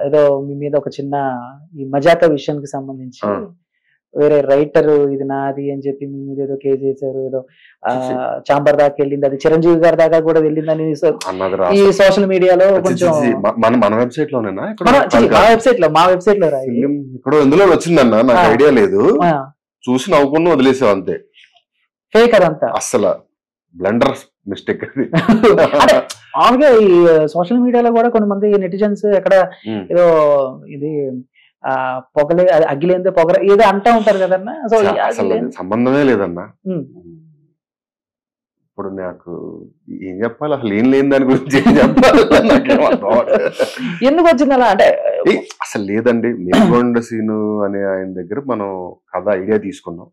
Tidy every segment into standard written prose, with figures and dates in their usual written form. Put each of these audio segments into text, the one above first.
ఏదో మీ మీద ఒక చిన్న ఈ మజాకా విషయానికి సంబంధించి వేరే రైటర్ ఇది నాది అని చెప్పి మీ మీద ఏదో కేసు చేశారు, ఏదో చాంబర్ దాకా వెళ్ళింది, అది చిరంజీవి గారి దాకా కూడా వెళ్ళిందని ఈ సోషల్ మీడియాలో కొంచెం మన వెబ్సైట్ లోనేనా, మా వెబ్సైట్ లో రాయి ఇక్కడ ఎందులో వచ్చిందన్న నాకు ఐడియా లేదు, చూసి నవ్వుకుని వదిలేసావు అంతే. ఫేక్ అదంతా అసలు బ్లండర్ మిస్టేక్ అది. మామూలుగా ఈ సోషల్ మీడియాలో కూడా కొంతమంది నెటిజన్స్ ఎక్కడ ఏదో ఇది పొగలే అగ్గిలేందే పొగర ఏదో అంటా ఉంటారు కదన్నా. సో సంబంధమే లేదన్నా. ఇప్పుడు నాకు ఏం చెప్పాలి, అసలు ఏం లేని దాని గురించి ఏం చెప్పాలి, ఎందుకు వచ్చింది అలా అంటే అసలు లేదండి. మేల్కొండ సీను అనే ఆయన దగ్గర మనం కథ ఐడియా తీసుకున్నాం,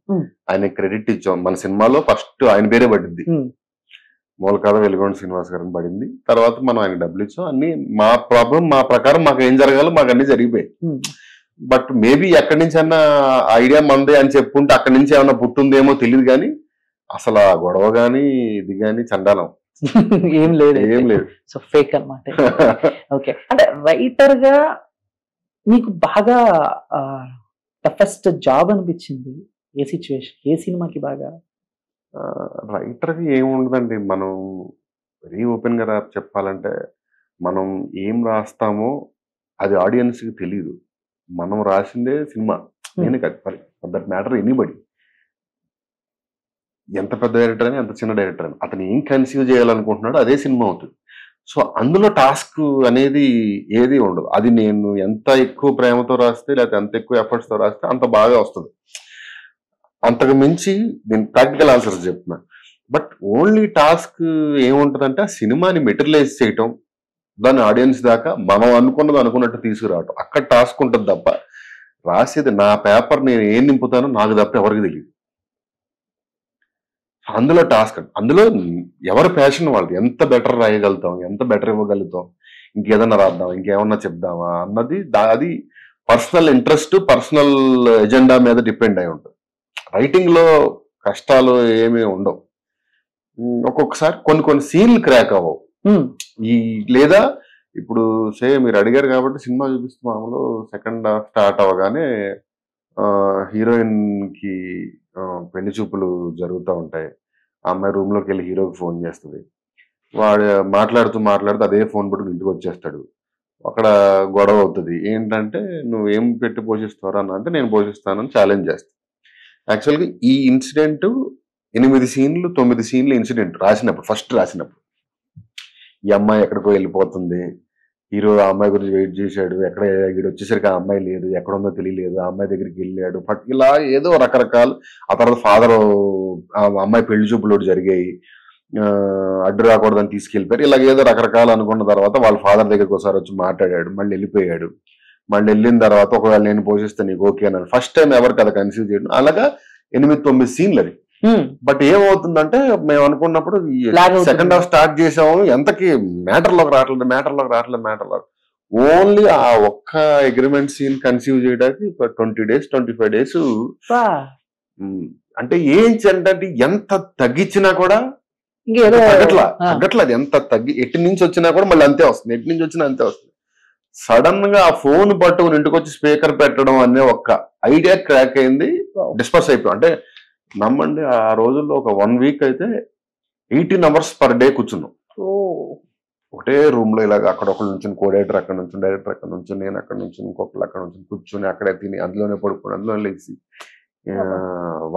ఆయన క్రెడిట్ ఇచ్చాం. మన సినిమాలో ఫస్ట్ ఆయన పేరే పడింది, మూల కథ వెలుగొండ శ్రీనివాస్ గారిని పడింది. తర్వాత మనం ఆయన డబ్బులు ఇచ్చాం. అన్ని మా ప్రాబ్లం మా ప్రకారం మాకు ఏం జరగాలో మాకు అన్ని జరిగిపోయాయి. బట్ మేబీ ఎక్కడి నుంచి అన్నా ఐడియా మందే అని చెప్పుకుంటే అక్కడి నుంచి ఏమన్నా పుట్టిందేమో తెలియదు, కానీ అసలు ఆ గొడవ గాని ఇది గాని చండాలం ఏం లేదు, ఏం లేదు. సో ఫేక్ అన్నమాట. ఓకే, అంటే రైటర్ గా మీకు బాగా టఫెస్ట్ జాబ్ అనిపించింది ఏ సిచ్యువేషన్, ఏ సినిమాకి బాగా? రైటర్ కి ఏముండదండి, మనం వెరీ ఓపెన్ గా చెప్పాలంటే మనం ఏం రాస్తామో అది ఆడియన్స్ కి తెలియదు. మనం రాసిందే సినిమా, నేనే కాదు, ఫర్ దట్ మ్యాటర్ ఎనీబడి, ఎంత పెద్ద డైరెక్టర్ అని ఎంత చిన్న డైరెక్టర్ అని, అతను ఏం కన్సీవ్ చేయాలనుకుంటున్నాడో అదే సినిమా అవుతుంది. సో అందులో టాస్క్ అనేది ఏది ఉండదు. అది నేను ఎంత ఎక్కువ ప్రేమతో రాస్తే లేకపోతే ఎంత ఎక్కువ ఎఫర్ట్స్ తో రాస్తే అంత బాగా వస్తుంది. అంతకు మించి నేను ప్రాక్టికల్ ఆన్సర్స్ చెప్తున్నా. బట్ ఓన్లీ టాస్క్ ఏముంటదంటే ఆ సినిమాని మెటీరియలైజ్ చేయటం, దాని ఆడియన్స్ దాకా మనం అనుకున్నది అనుకున్నట్టు తీసుకురావటం, అక్కడ టాస్క్ ఉంటుంది తప్ప రాసేది నా పేపర్ నేను ఏం నింపుతానో నాకు తప్ప ఎవరికి తెలియదు. అందులో టాస్క్, అందులో ఎవరి ప్యాషన్ వాళ్ళది, ఎంత బెటర్ రాయగలుగుతాం, ఎంత బెటర్ ఇవ్వగలుగుతాం, ఇంకేదన్నా రాద్దాం, ఇంకేమన్నా చెప్దామా అన్నది అది పర్సనల్ ఇంట్రెస్ట్, పర్సనల్ ఎజెండా మీద డిపెండ్ అయి ఉంటుంది. రైటింగ్ లో కష్టాలు ఏమీ ఉండవు. ఒక్కొక్కసారి కొన్ని సీన్లు క్రాక్ అవ్వవు. ఈ లేదా ఇప్పుడు మీరు అడిగారు కాబట్టి సినిమా చూపిస్తే మామూలు సెకండ్ హాఫ్ స్టార్ట్ అవ్వగానే హీరోయిన్ కి పెళ్లి చూపులు జరుగుతూ ఉంటాయి. ఆ అమ్మాయి రూమ్ లోకి వెళ్ళి హీరోకి ఫోన్ చేస్తుంది. వాడు మాట్లాడుతూ అదే ఫోన్ పట్టుకుని ఇంటికి వచ్చేస్తాడు. అక్కడ గొడవ అవుతుంది. ఏంటంటే నువ్వు ఏం పెట్టి పోషిస్తారా అని అంటే నేను పోషిస్తానని ఛాలెంజ్ చేస్తాను. యాక్చువల్గా ఈ ఇన్సిడెంట్ 8 సీన్లు 9 సీన్లు ఇన్సిడెంట్ రాసినప్పుడు, ఫస్ట్ రాసినప్పుడు ఈ అమ్మాయి ఎక్కడికో వెళ్ళిపోతుంది, హీరో ఆ అమ్మాయి గురించి వెయిట్ చేశాడు, ఎక్కడ వీడు వచ్చేసరికి ఆ అమ్మాయి లేదు, ఎక్కడ ఉందో తెలియలేదు, ఆ అమ్మాయి దగ్గరికి వెళ్ళాడు, ఇలా ఏదో రకరకాలు. ఆ తర్వాత ఫాదర్ ఆ అమ్మాయి పెళ్లి చూపులు జరిగాయి, అడ్డు రాకూడదని తీసుకెళ్ళిపోయారు, ఇలా ఏదో రకరకాలు అనుకున్న తర్వాత వాళ్ళ ఫాదర్ దగ్గరికి ఒకసారి వచ్చి మాట్లాడాడు, మళ్ళీ వెళ్ళిపోయాడు. మళ్ళీ వెళ్ళిన తర్వాత ఒకవేళ నేను పోషిస్తే నీకు ఓకే అన్నాను. ఫస్ట్ టైం ఎవరు కదా కన్సీవ్ చేయడం. అలాగా 8-9 సీన్లు అది. బట్ ఏమవుతుందంటే మేము అనుకున్నప్పుడు సెకండ్ హాఫ్ స్టార్ట్ చేసాము, ఎంతకి మ్యాటర్లోకి రావట్లేదు. ఓన్లీ ఆ ఒక్క అగ్రిమెంట్ సీన్ కన్సీవ్ చేయడానికి 20 days 25 days. అంటే ఏంటంటే ఎంత తగ్గించినా కూడా తగ్గట్లేదు, ఎంత ఎటు నుంచి వచ్చినా కూడా మళ్ళీ అంతే వస్తుంది, ఎటు నుంచి వచ్చినా అంతే వస్తుంది. సడన్ గా ఆ ఫోన్ పట్టుకుని ఇంటికి వచ్చి స్పీకర్ పెట్టడం అనే ఒక్క ఐడియా క్రాక్ అయింది, డిస్పర్స్ అయిపోయి. అంటే నమ్మండి, ఆ రోజుల్లో ఒక 1 week అయితే 18 hours పర్ డే కూర్చున్నాం ఒకటే రూమ్ లో. ఇలాగ అక్కడ ఒకళ్ళు నుంచి కోడైటర్ అక్కడ నుంచి, డైరెక్టర్ అక్కడ నుంచి, నేను అక్కడ నుంచి, ఇంకొకళ్ళు అక్కడ నుంచి కూర్చొని అక్కడే తిని అందులోనే పడుకుని అందులోనే లేచి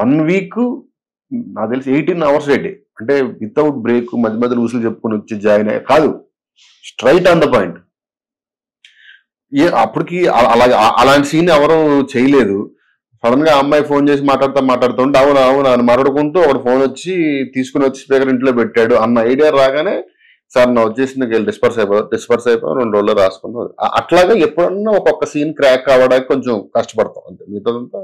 1 week నాకు తెలిసి 18 hours a day. అంటే వితౌట్ బ్రేక్, మధ్య మధ్యలో ఊసులు చెప్పుకుని వచ్చి జాయిన్ అయ్యా కాదు, స్ట్రైట్ ఆన్ ద పాయింట్. అప్పటికి అలాంటి సీన్ ఎవరు చేయలేదు. సడన్ గా అమ్మాయి ఫోన్ చేసి మాట్లాడుతుంటే అవును అని మరడుకుంటూ ఒకటి ఫోన్ వచ్చి తీసుకుని వచ్చి స్పీకర్ ఇంట్లో పెట్టాడు అన్న ఐడియా రాగానే సార్ నా వచ్చేసింది, డిస్పర్స్ అయిపోయి 2 రోజుల్లో రాసుకున్నాం. అట్లాగా ఎప్పుడన్నా ఒక్కొక్క సీన్ క్రాక్ అవ్వడానికి కొంచెం కష్టపడతాం అంతే, మిగతాదంతా